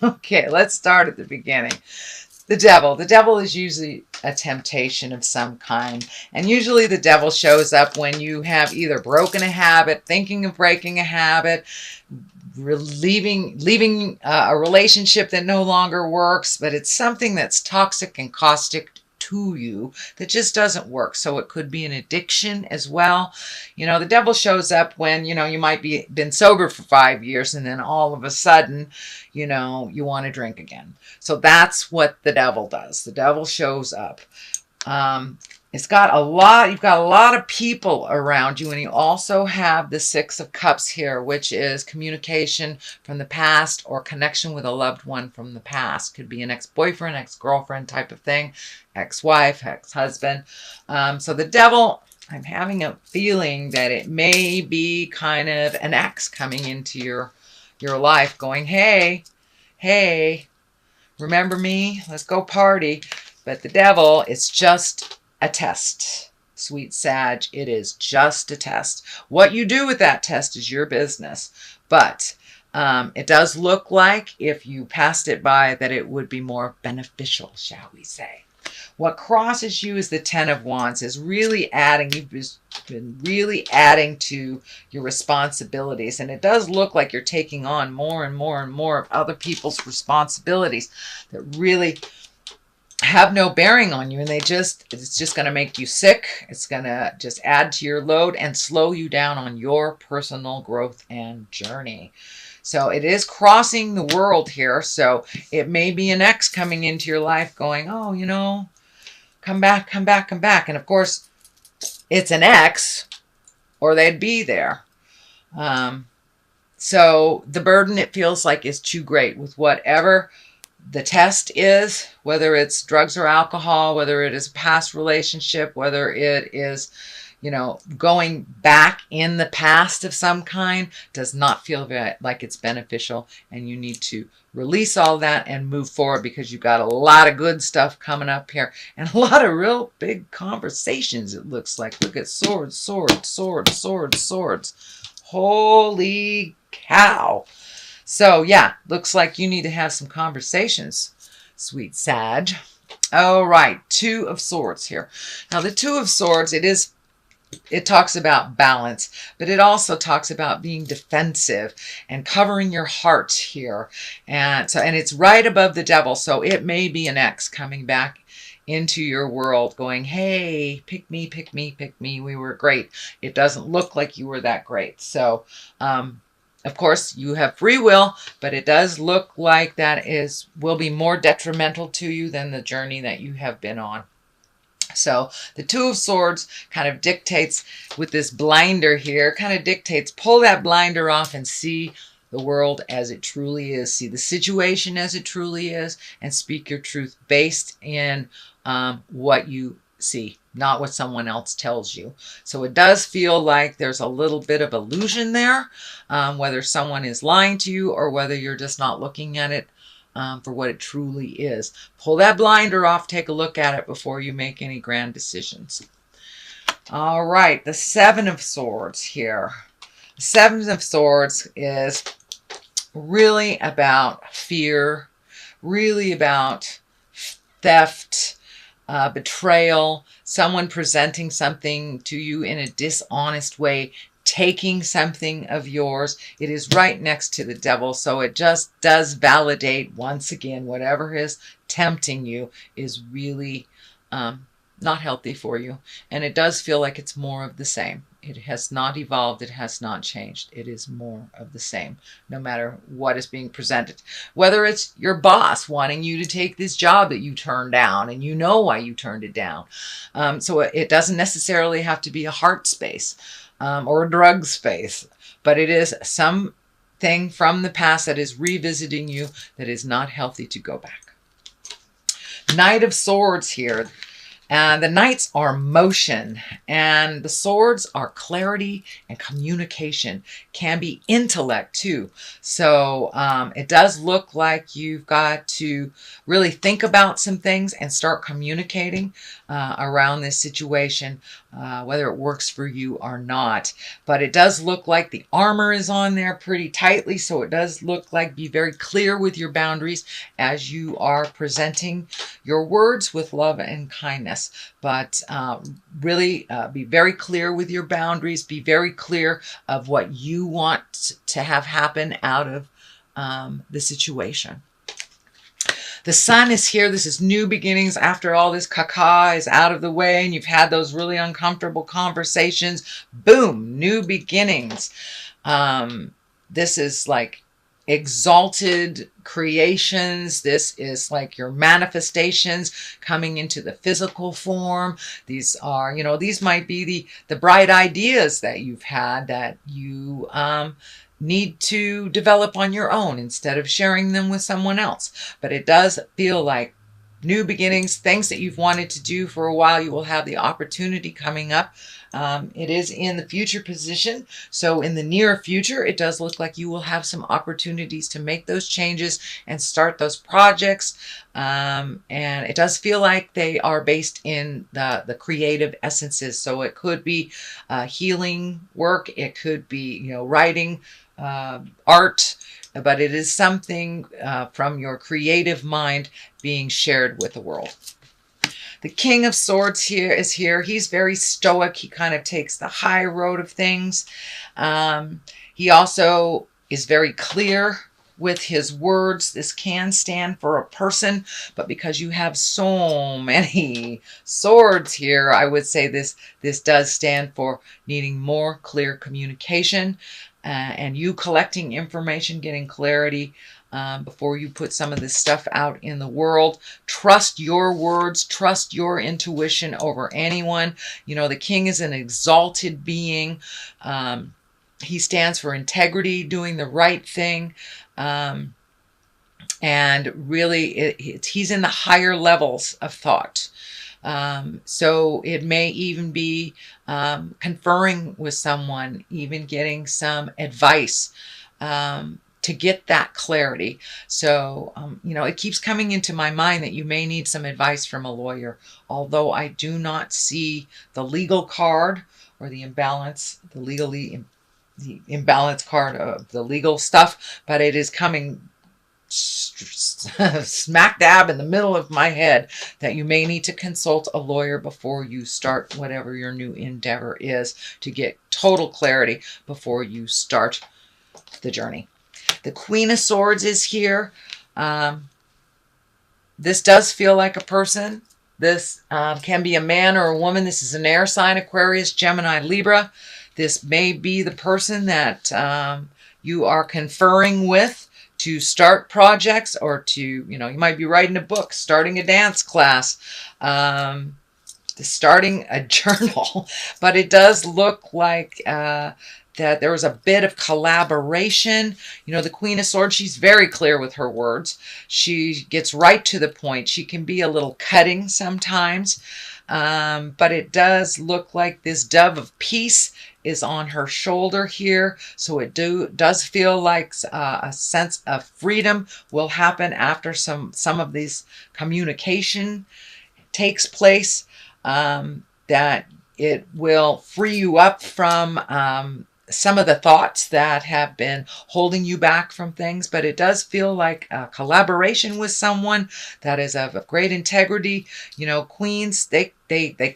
Okay, let's start at the beginning. The devil. The devil is usually a temptation of some kind. And usually the devil shows up when you have either broken a habit, thinking of breaking a habit, leaving a relationship that no longer works, but it's something that's toxic and caustic to you that just doesn't work. So it could be an addiction as well. You know, the devil shows up when, you know, you might be been sober for 5 years and then all of a sudden, you know, you want to drink again. So that's what the devil does. The devil shows up. You've got a lot of people around you, and you also have the Six of Cups here, which is communication from the past or connection with a loved one from the past. Could be an ex-boyfriend, ex-girlfriend type of thing, ex-wife, ex-husband. So the devil, I'm having a feeling that it may be kind of an ex coming into your life going, hey, remember me? Let's go party. But the devil, it's just a test, sweet Sag. It is just a test. What you do with that test is your business. But it does look like if you passed it by that it would be more beneficial, shall we say. What crosses you is the Ten of Wands, is really adding, you've been really adding to your responsibilities. And it does look like you're taking on more and more and more of other people's responsibilities that really have no bearing on you, and it's just going to make you sick. It's going to just add to your load and slow you down on your personal growth and journey. So it is crossing the world here. So it may be an ex coming into your life going, oh, you know, come back, come back, come back. And of course, it's an ex or they'd be there. So the burden, it feels like, is too great with whatever the test is, whether it's drugs or alcohol, whether it is a past relationship, whether it is, you know, going back in the past of some kind, does not feel like it's beneficial. And you need to release all that and move forward, because you've got a lot of good stuff coming up here and a lot of real big conversations, it looks like. Look at swords, swords, swords, swords, swords. Holy cow. So yeah, looks like you need to have some conversations, sweet Sag. All right, Two of Swords here. Now the Two of Swords, it talks about balance, but it also talks about being defensive and covering your heart here. And it's right above the devil. So it may be an ex coming back into your world going, hey, pick me, pick me, pick me. We were great. It doesn't look like you were that great. So, of course, you have free will, but it does look like that will be more detrimental to you than the journey that you have been on. So the Two of Swords kind of dictates, with this blinder here, kind of dictates, pull that blinder off and see the world as it truly is. See the situation as it truly is, and speak your truth based in what you see, not what someone else tells you. So it does feel like there's a little bit of illusion there, whether someone is lying to you or whether you're just not looking at it for what it truly is. Pull that blinder off, take a look at it before you make any grand decisions. All right, the Seven of Swords here. The Seven of Swords is really about fear, really about theft, betrayal, someone presenting something to you in a dishonest way, taking something of yours. It is right next to the devil, so it just does validate, once again, whatever is tempting you is really not healthy for you. And it does feel like it's more of the same. It has not evolved. It has not changed. It is more of the same, no matter what is being presented. Whether it's your boss wanting you to take this job that you turned down, and you know why you turned it down. So it doesn't necessarily have to be a heart space or a drug space, but it is something from the past that is revisiting you that is not healthy to go back. Knight of Swords here. The knights are motion, and the swords are clarity and communication. Can be intellect too. So it does look like you've got to really think about some things and start communicating around this situation, whether it works for you or not. But it does look like the armor is on there pretty tightly, so it does look like be very clear with your boundaries as you are presenting your words with love and kindness. But really be very clear with your boundaries. Be very clear of what you want to have happen out of the situation. The sun is here. This is new beginnings after all this caca is out of the way and you've had those really uncomfortable conversations. Boom, new beginnings. This is like exalted creations. This is like your manifestations coming into the physical form. These are, these might be the bright ideas that you've had that you need to develop on your own instead of sharing them with someone else. But it does feel like new beginnings, things that you've wanted to do for a while. You will have the opportunity coming up. It is in the future position. So in the near future, it does look like you will have some opportunities to make those changes and start those projects. And it does feel like they are based in the creative essences. So it could be healing work. It could be, writing, art, but it is something from your creative mind being shared with the world. The King of Swords here is here. He's very stoic. He kind of takes the high road of things. He also is very clear with his words. This can stand for a person, but because you have so many swords here, I would say this does stand for needing more clear communication and you collecting information, getting clarity before you put some of this stuff out in the world. Trust your words, trust your intuition over anyone. The king is an exalted being. He stands for integrity, doing the right thing. And really, he's in the higher levels of thought. So it may even be conferring with someone, even getting some advice to get that clarity. So, it keeps coming into my mind that you may need some advice from a lawyer, although I do not see the legal card or the imbalance, the imbalance card of the legal stuff, but it is coming smack dab in the middle of my head that you may need to consult a lawyer before you start whatever your new endeavor is, to get total clarity before you start the journey. The Queen of Swords is here. This does feel like a person. This can be a man or a woman. This is an air sign: Aquarius, Gemini, Libra. This may be the person that you are conferring with to start projects, or to, you might be writing a book, starting a dance class, starting a journal. But it does look like that there was a bit of collaboration. The Queen of Swords, she's very clear with her words. She gets right to the point. She can be a little cutting sometimes. But it does look like this dove of peace is on her shoulder here. So it does feel like a sense of freedom will happen after some of these communication takes place, that it will free you up from some of the thoughts that have been holding you back from things. But it does feel like a collaboration with someone that is of great integrity. Queens, they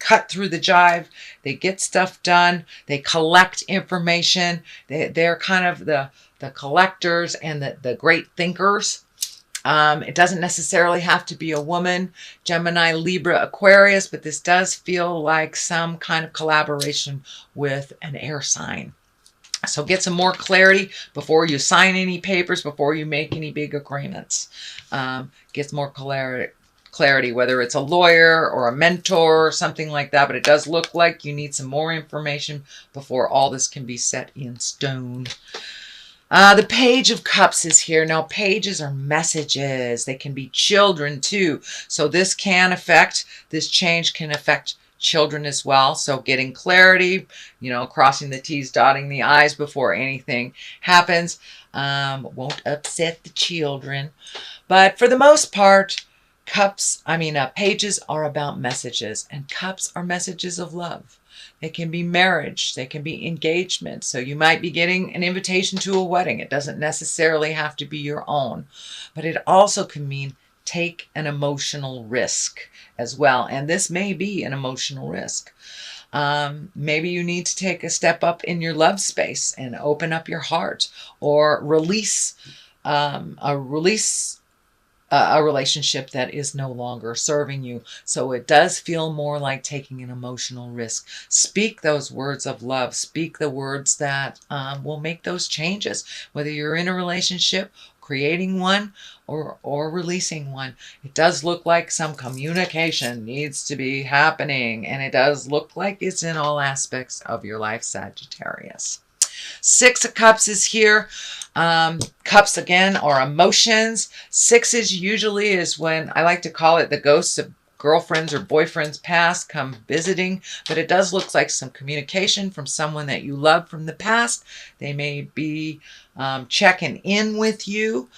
cut through the jive. They get stuff done. They collect information. They're kind of the collectors and the great thinkers. It doesn't necessarily have to be a woman, Gemini, Libra, Aquarius, but this does feel like some kind of collaboration with an air sign. So get some more clarity before you sign any papers, before you make any big agreements. Get more clarity, whether it's a lawyer or a mentor or something like that. But it does look like you need some more information before all this can be set in stone. The Page of Cups is here. Now, pages are messages. They can be children too. So this change can affect children as well. So getting clarity, crossing the T's, dotting the I's before anything happens won't upset the children. But for the most part, pages are about messages, and cups are messages of love. They can be marriage. They can be engagement. So you might be getting an invitation to a wedding. It doesn't necessarily have to be your own, but it also can mean take an emotional risk as well. And this may be an emotional risk. Maybe you need to take a step up in your love space and open up your heart, or release a relationship that is no longer serving you. So it does feel more like taking an emotional risk. Speak those words of love. Speak the words that will make those changes, whether you're in a relationship, creating one, or releasing one. It does look like some communication needs to be happening, and it does look like it's in all aspects of your life, Sagittarius. Six of Cups is here. Cups, again, are emotions. Sixes usually is when, I like to call it, the ghosts of girlfriends or boyfriends past come visiting. But it does look like some communication from someone that you love from the past. They may be checking in with you.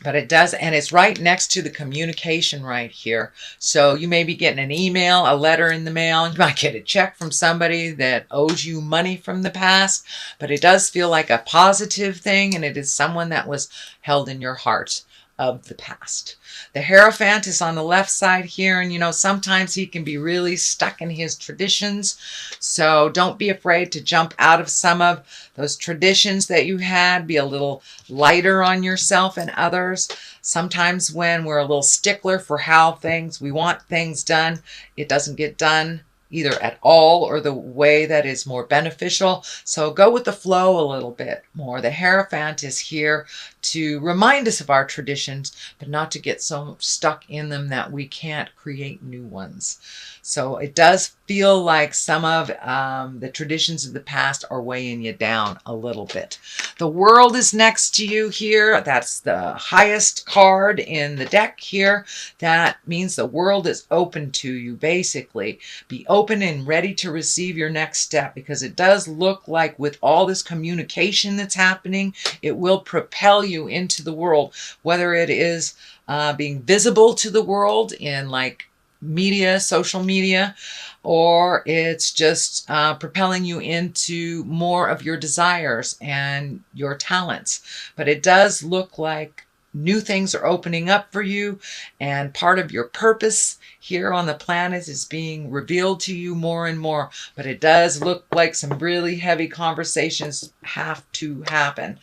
But it does, and it's right next to the communication right here. So you may be getting an email, a letter in the mail. You might get a check from somebody that owes you money from the past. But it does feel like a positive thing, and it is someone that was held in your heart of the past. The Hierophant is on the left side here, and sometimes he can be really stuck in his traditions. So don't be afraid to jump out of some of those traditions that you had. Be a little lighter on yourself and others. Sometimes when we're a little stickler for how we want things done, it doesn't get done either at all or the way that is more beneficial. So go with the flow a little bit more. The Hierophant is here to remind us of our traditions, but not to get so stuck in them that we can't create new ones. So it does feel like some of the traditions of the past are weighing you down a little bit. The World is next to you here. That's the highest card in the deck here. That means the world is open to you, basically. Be open and ready to receive your next step, because it does look like with all this communication that's happening, it will propel you into the world, whether it is being visible to the world in like media, social media, or it's just propelling you into more of your desires and your talents. But it does look like new things are opening up for you, and part of your purpose here on the planet is being revealed to you more and more. But it does look like some really heavy conversations have to happen.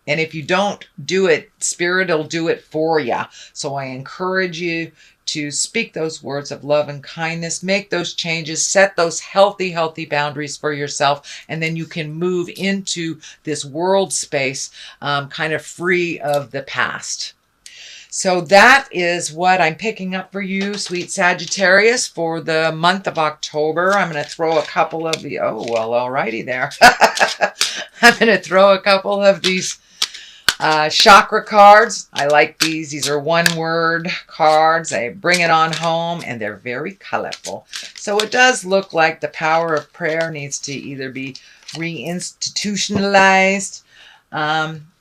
And if you don't do it, Spirit will do it for you. So I encourage you to speak those words of love and kindness, make those changes, set those healthy boundaries for yourself, and then you can move into this world space kind of free of the past. So that is what I'm picking up for you, sweet Sagittarius, for the month of October. I'm going to throw a couple of the, alrighty there. I'm going to throw a couple of these chakra cards. I like these. These are one-word cards. They bring it on home, and they're very colorful. So it does look like the power of prayer needs to either be reinstitutionalized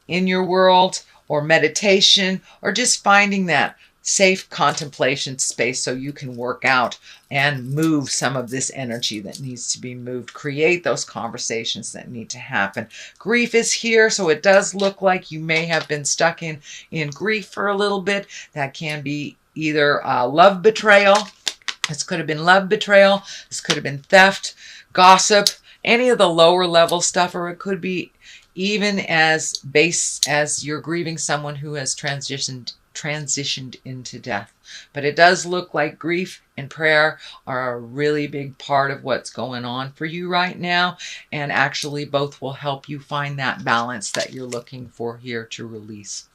in your world, or meditation, or just finding that safe contemplation space so you can work out and move some of this energy that needs to be moved. Create those conversations that need to happen. Grief is here, so it does look like you may have been stuck in grief for a little bit. That can be either love betrayal. This could have been love betrayal. This could have been theft, gossip, any of the lower level stuff, or it could be even as base as you're grieving someone who has transitioned into death. But it does look like grief and prayer are a really big part of what's going on for you right now, and actually both will help you find that balance that you're looking for here to release.